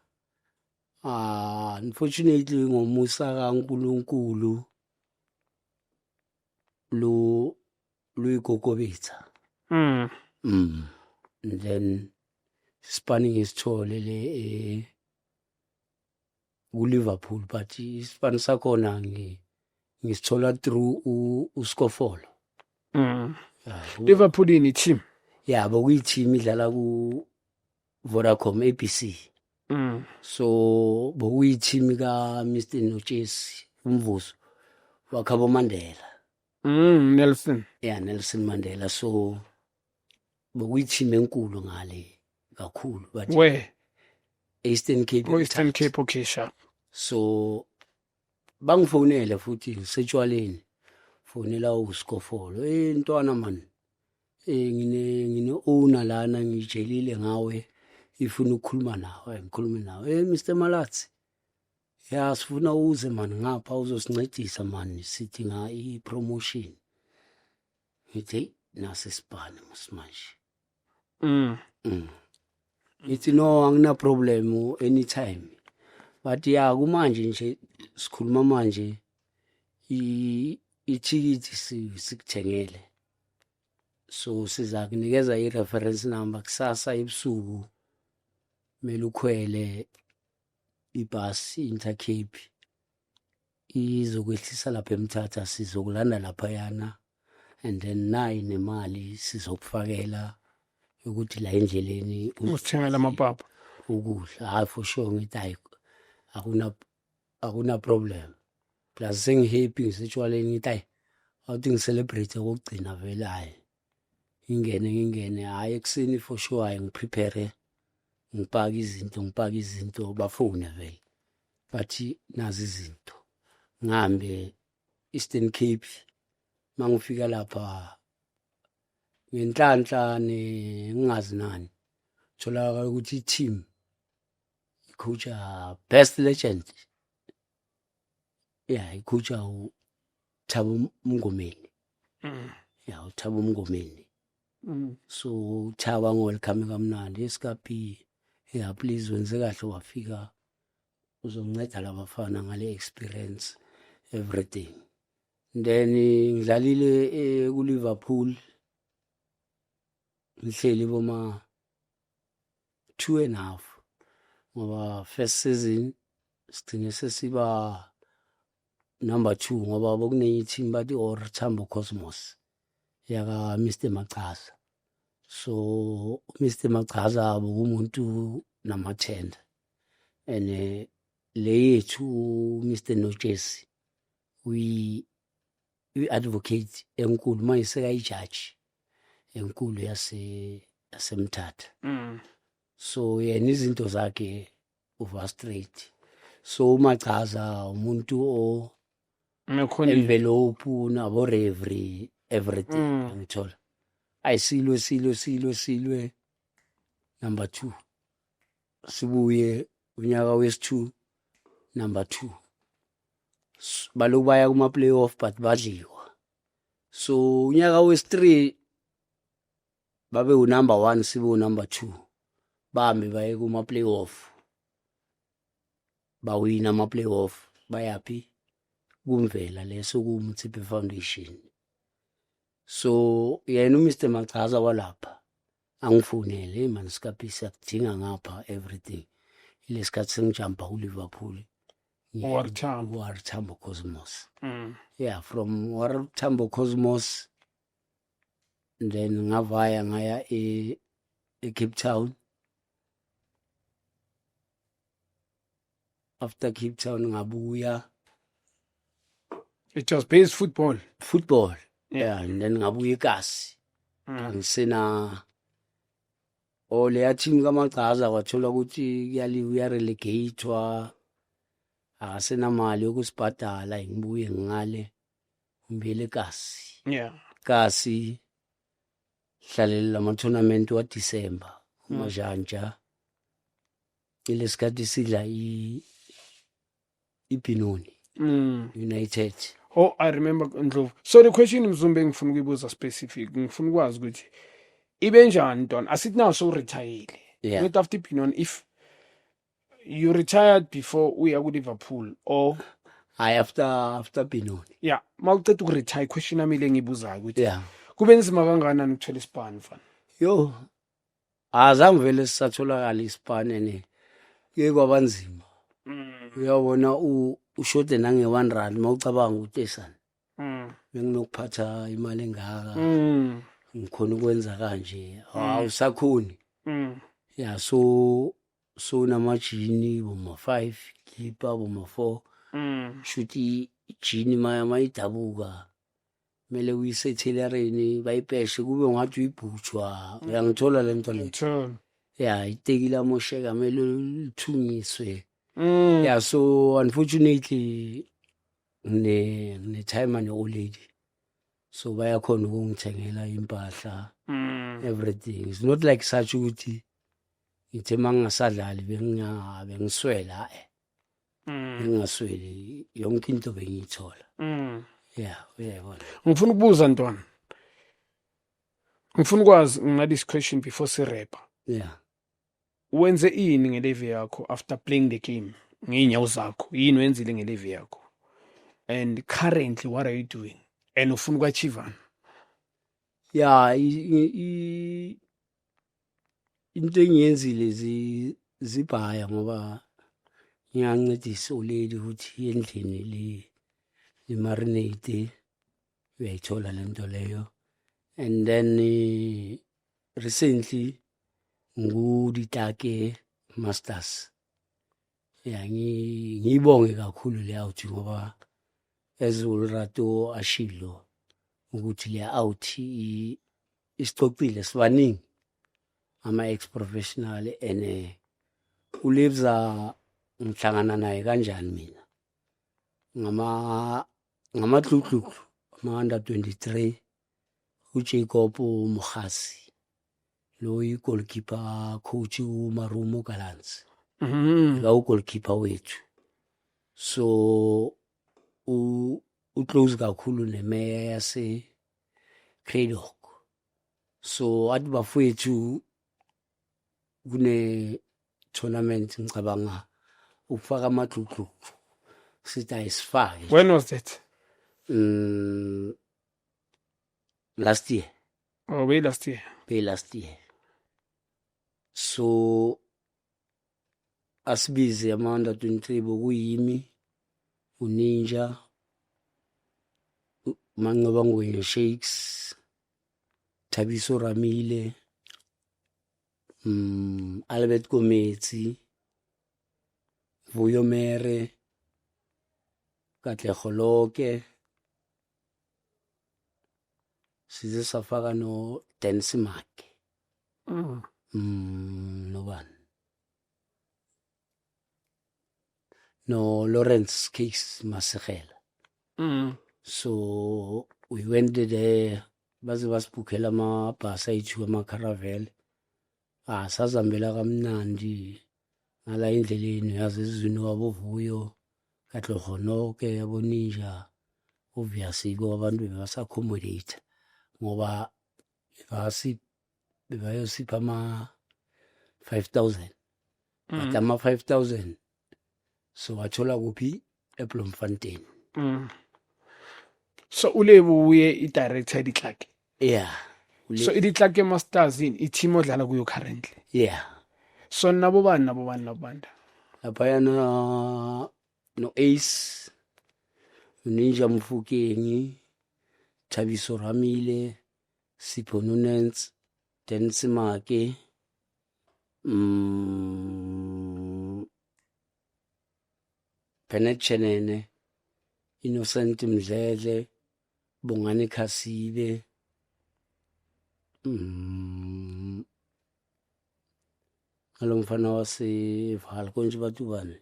Unfortunately ngomusa kaNkulunkulu lo luyigogobetha. And then spanning isithole le uLiverpool but ispan sakhona ngisithola through uSkofolo. Liverpool ini team? Yeah, bokuyi team idlala ku Vodacom ABC. So bokuyi team ka Mr Nochesi umvuso waKhabo Mandela. Nelson. Yeah, Nelson Mandela. So bokuyi team enkulu ngale kakhulu but where? Eastern Cape. Eastern Cape, okay, sure. So bangifonela futhi ngisetshwaleni fonela uSkofolo Ntwana man ngine owner lana ngijelile ngawe ifuna ukukhuluma nawe ngikhulume nawe Mr Malatsi ya sifuna uze man ngapha uzosincedisa man sidinga ipromotion ngithi nasi sipane manje. Ithi no angina problem anytime but ya kumanje nje sikhuluma manje ithikithi sikuthengele so siza kunikeza ireference number kusasa ebusuku mele ukhwele ibhasi Intercape izokwehlisa lapha eMthatha sizokulanda lapha yana and then nayi nemali sizokufakela ukuthi la endleleni usithengela amapapa ukudla for sure ngithi hayi akuna problem plus sengihappy ngisitshwaleni ngithi hayi awuthi ngicelebrate ukugcina vele hayi ngingene hayi ekseni for sure hayi ngiprepare ngipaka izinto bafuna vele bathi nazi izinto ngihambe Eastern Cape mangifika lapha ngenhlanhla ngingazi nani thola ukuthi team coach best legend yeah coach Thabo Mngomeni ya uThabo Mngomeni. So uThabo welcome kamnandi eskapi. Yeah, please wenze kahle wafika uzonceda labafana ngale experience everything. Then ngidlalile ku Liverpool ngihleli boma 2.5 ngoba first season sigcine sesiba number 2 ngoba bokunenye team bathi or Tambo Cosmos yaka Mr Machaza. So Mr Machaza umuntu namathenda and le yethu Mr Nojesi we advocate enkulu manje sekayijaji enkulu yasemthatha. So yena izinto zakhe over straight. So uMachaza umuntu o envelope nabo reverie everything ngithola ayisilwe number 2 sibuye unyaka wesi2 number 2 balokubaya kuma playoff but badliwa. So unyaka wesi3 babe unumber 1 sibe number 2 bambe baye kuma playoff bawina ama playoff bayapi kumvela leso kuMtsipe Foundation. So yena uMr Machaza walapha angifonele man skapisa kudinga ngapha everything lesikhathi sengijumpa ku Liverpool War Tambo Cosmos. Yeah, from War Tambo Cosmos then ngavaya ngaya e Cape Town. After Cape Town ngabuya. It was based football. Yeah, and then ngabuya eKasi. Ngisena ole team kaMachaza wathola ukuthi kuyaliwa relegatewa. Asena mali yokusibhadala ngibuye ngale ngibuyele eKasi. Yeah. Kasi hlalela ama tournament wa December uMajanja. Ilesikhathi sidla iPinoni United. Oh, I remember Ndlovu. So the question Mzumbe ngifuna ukuyibuza specific ngifuna ukwazi ukuthi ibe njani Ntwana asithi now so retired. Yeah. Not after Pinon if you retired before uya ku Liverpool or after Pinoni. Yeah, mawuceda ukuretire question yami le ngibuzayo ukuthi Yeah. kube nzima kangakanani ukuthola isipani mfana. Yo. Azange vele sisatholakala isipani ne. Ke kwabanzima. Uyabona ushode nange 1 rand mawucabanga ukuthi esana. Benginokuphatha imali engaka. Ngikhona ukwenza kanje. Awusakhoni. Yeah, so namajini boma 5 keeper boma 4. Shuthi ijini mayidabuka. Mele uyisetheleni bayipeshe kube ngathi uyibhutshwa. Uyangithola le nto le. Yeah, itekile amosheka mele lithungiswe. Yeah, so unfortunately ne time and old lady. So bayakhona ukungithengela impahla. Everything. It's not like such ukuthi ngithe mangasadlali bengiswela bengasweli yonke into bengiyithola. Yeah, uyayibona. Ngifuna ukubuza Ntwana. Ngifuna ukwazi ngina this question before si-rap. Yeah. Wenze ini ngelevi yakho after playing the game? Ngeenyawo zakho. Yini wenzile ngelevi yakho? And currently what are you doing? And ufuna ukwachievana? Yeah, into engiyenzile zibhaya ngoba ngiyancedisa ulady ukuthi endlini li marinate uyayithola lento leyo. And then recently nguditake masters. Yeah, ngibonge kakhulu le out ngoba ezulrato ashilo ukuthi le out isicocile sibaningi ama ex professional ene ulebza ngihlangana naye kanjani mina ngamatlutlu ama under 23 uJacob Mukhasi lo goalkeeper coach uMarumo Gallants lo goalkeeper wethu. So u close kakhulu nemeya Craddock. So athi bafowethu kune tournament ngicabanga ukufaka amaxuxu sithi ayisifake. When was that? Last year. Oh, way last year. Last year. So asibize ama-under 23 bokuyimi uNinja Mancoba Ngwenya Shakes Thabiso Ramile Albert Kometsi Vuyo Mere Katlego Loke size safaka no Dennis Mark nobani no Lawrence Case Masegela. So we went there baze basibhukhela amabhasi ayithu ama-caravel sazihambela kamnandi ngala endleleni yazi izizwini wabovuyo kaTlogonoke yaboninja obviously abantu bebasa-accommodate ngoba bebayosipha ama-5,000 but ama-5,000 so wathola kuphi eBloemfontein. So uLebu uye i-director eDiklake. Yeah. So iDiklake Masters i-team odlala kuyo currently. Yeah. So nabo bani. Laphayana no Ace, Ninja Mfukeng, Thabiso Ramile, Sipho Nunens, Dennis Make, Penetchenene, Innocent Mdlele, Bongani Khasibe, alomfana waseVaal konje bathu bani.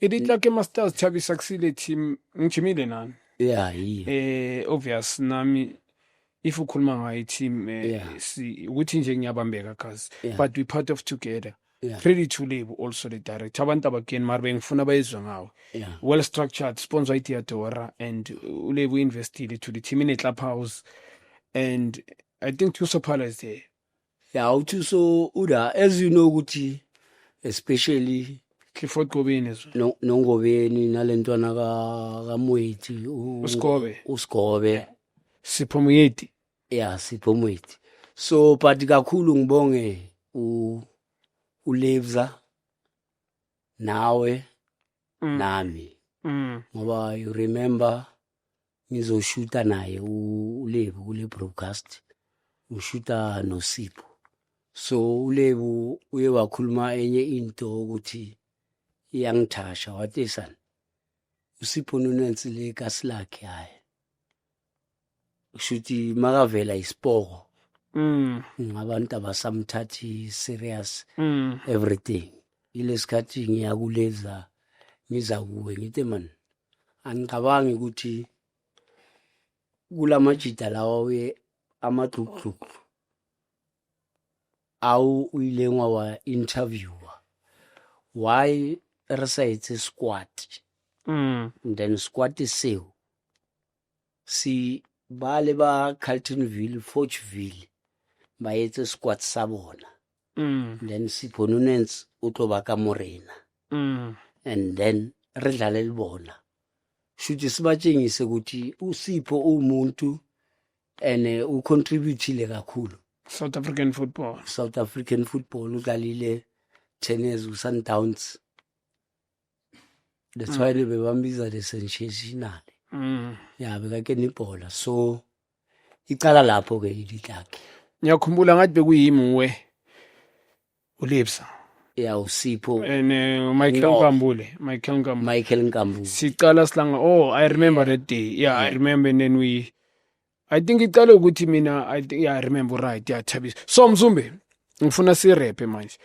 iDiklake Masters Chabi Saksile team ngijimile nani? Yeah, Obvious nami if ukhuluma ngayo team ukuthi nje ngiyabambeka cause but we part of together. Pretty to Lebu also the director abantu abageni mara bengifuna bayizwe ngawo. Well structured, sponsor iTheodora and uLebu invested to the team in a clubhouse and I think Thuso Phala is there. Yeah, Thuso Uda, as you know ukuthi especially Clifford Gobeni no Ngobeni nalentwana kaMweti uSkobe Sipho Moeti. Yeah, Sipho Moeti. So but kakhulu ngibonge uLebza nawe nami ngoba you remember ngizoshuta naye uLebu kule broadcast ushuta noSipho. So uLebu uye wakhuluma enye into ukuthi iyangithasha wathi sana uSipho Nunensi le kasi lakhe hayi ushuthi makavela isipoko ngabantu abasamthathi serious everything ilesikhathi ngiyakuleza ngiza kuwe ngithi man angicabangi ukuthi kulamajida lawa we amaxuxuxu awu uyilengwa wa interviewer why resides squad then squad seo si bale ba Carltonville Forgeville ba etse squad sa bona then Sipho Nunens o tlo ba ka Morena and then re dlale le bona shuthi sibatshengise ukuthi uSipho umuntu ene u contribute kakhulu South African football udlalile 10 years uSundowns. That's why they bebambiza the sensational. Yeah, bekakena ibhola. So icala lapho ke iDiklake. Ngiyakhumbula ngathi bekuyimi uLebza. Yeah, uSipho and Michael Nkambule. Sicala silanga I remember that day. Yeah, I remember and then I think icala ukuthi mina I remember right. Yeah, Thabiso. So Mzumbe, ngifuna si rap manje.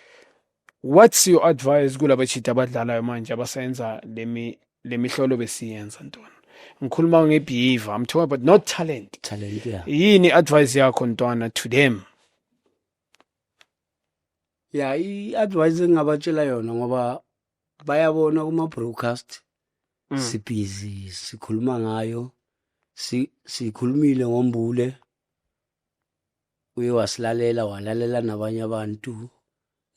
What's your advice kulabachita abadlalayo manje abasenza lemihlolo besiyenza ntona? Ngikhuluma ngebehavior, I'm talking about not talent. Yeah. Yini advice yakho ntwana to them? Yeah, i-advice engabatshela yona ngoba bayabona kuma broadcast sibhizi sikhuluma ngayo sikhulumile ngombule uye walalela nabanye abantu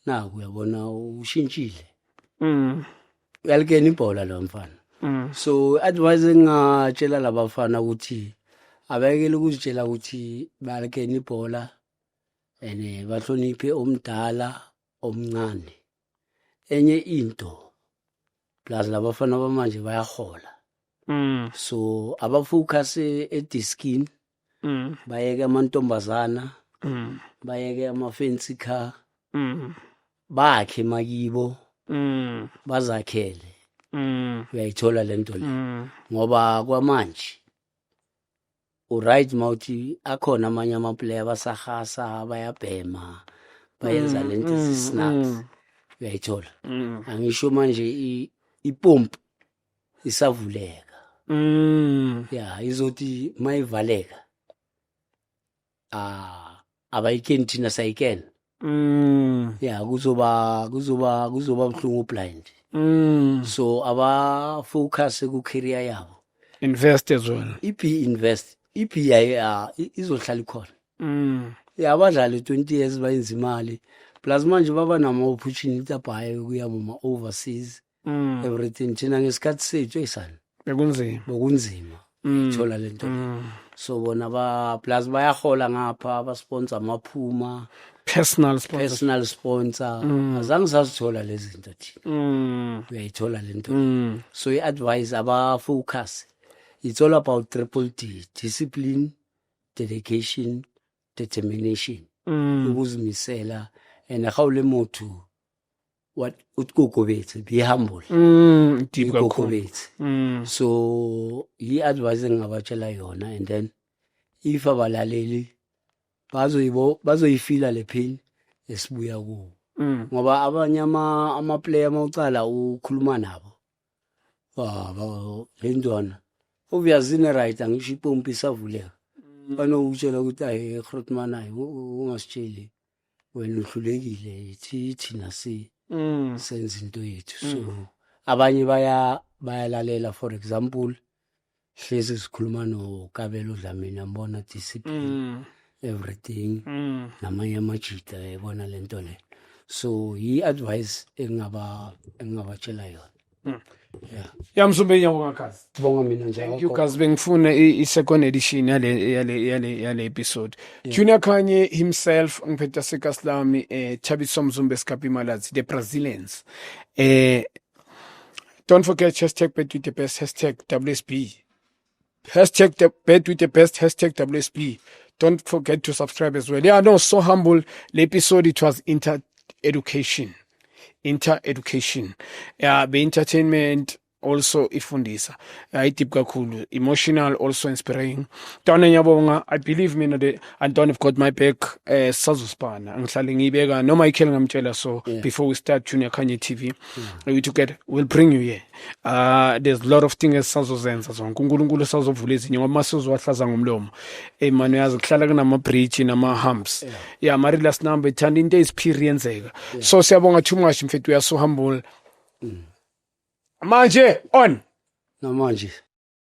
naku uyabona ushintshile uyalikena ibhola lo mfana so advise ngingatshela labafana ukuthi abekele ukuzitshela ukuthi balikena ibhola ene bahloniphe omdala omncane enye into plus labafana bamanje bayahola so abafocus ediskini bayeke amantombazana bayeke ama-fancy car bakhe makibo bazakhele uyayithola lento le ngoba kwamanje uright mawuthi akhona amanye amaplayer basahasa bayabhema bayenza lento ezisnacks uyayithola angisho manje ipompi isavuleka ya izothi mayivaleka abayikeni thina sayikena ya kuzoba buhlungu blind so aba focus ku career yabo invest as well invest izohlala ikhona ya abadlali 20 years bayenza imali plus manje baba nama opportunity abhaye kuya ma overseas everything thina ngesikhathi sethu esana bekunzima thola lento so bona plus bayahola ngapha abasponsor amaphuma personal sponsor azange sazithola lezi zinto thina uyayithola lento so i-advise aba-focus it's all about triple D: discipline, dedication, determination ukuzimisela and how le motho what utkokobetse be humble deep kokobetse so i-advise ngabatshela yona and then if abalaleli bazoyifila le pain esibuya kuwo ngoba abanye ama-player mawucala ukhuluma nabo lentwana obviously right angisho ipompi isavuleka banokutshela ukuthi hayi Grootman hayi ungasitsheli wena uhlulekile thina senza into yethu so abanye bayalalela for example hlezi sikhuluma noKabelo Dlamini ambona discipline everything namanye amajita ebona lento le so i-advice engabatshela yona ya Mzumbe ngiyabonga kazi sibonga mina njalo thank you kazi bengifuna i-second edition yale episode Junior Khanye himself ngiphetha sekaslami Thabiso Mzumbe Skapimalazi the Brazilians don't forget #BetWithTheBest #WSB #BetWithTheBest #WSB don't forget to subscribe as well. Yeah, no, so humble. The episode, it was inter-education. Yeah, the entertainment, also ifundisa. Deep kakhulu. Emotional, also inspiring. Tona nyabonga, I believe me, and Don have got my back. Sazuspana, angihlale ngibeka noma ikhele ngamtshela so before we start Junior Khanye TV, we'll bring you here. There's a lot of things sazozenza zonke. uNkulunkulu sazovula ezinye ngoba masizowahlaza ngomlomo. Man uyazi kuhlala kunama bridge nama humps. Yeah, mari last number ithanda into experience. So siyabonga too much mfethu, we are so humble. Manje on namanje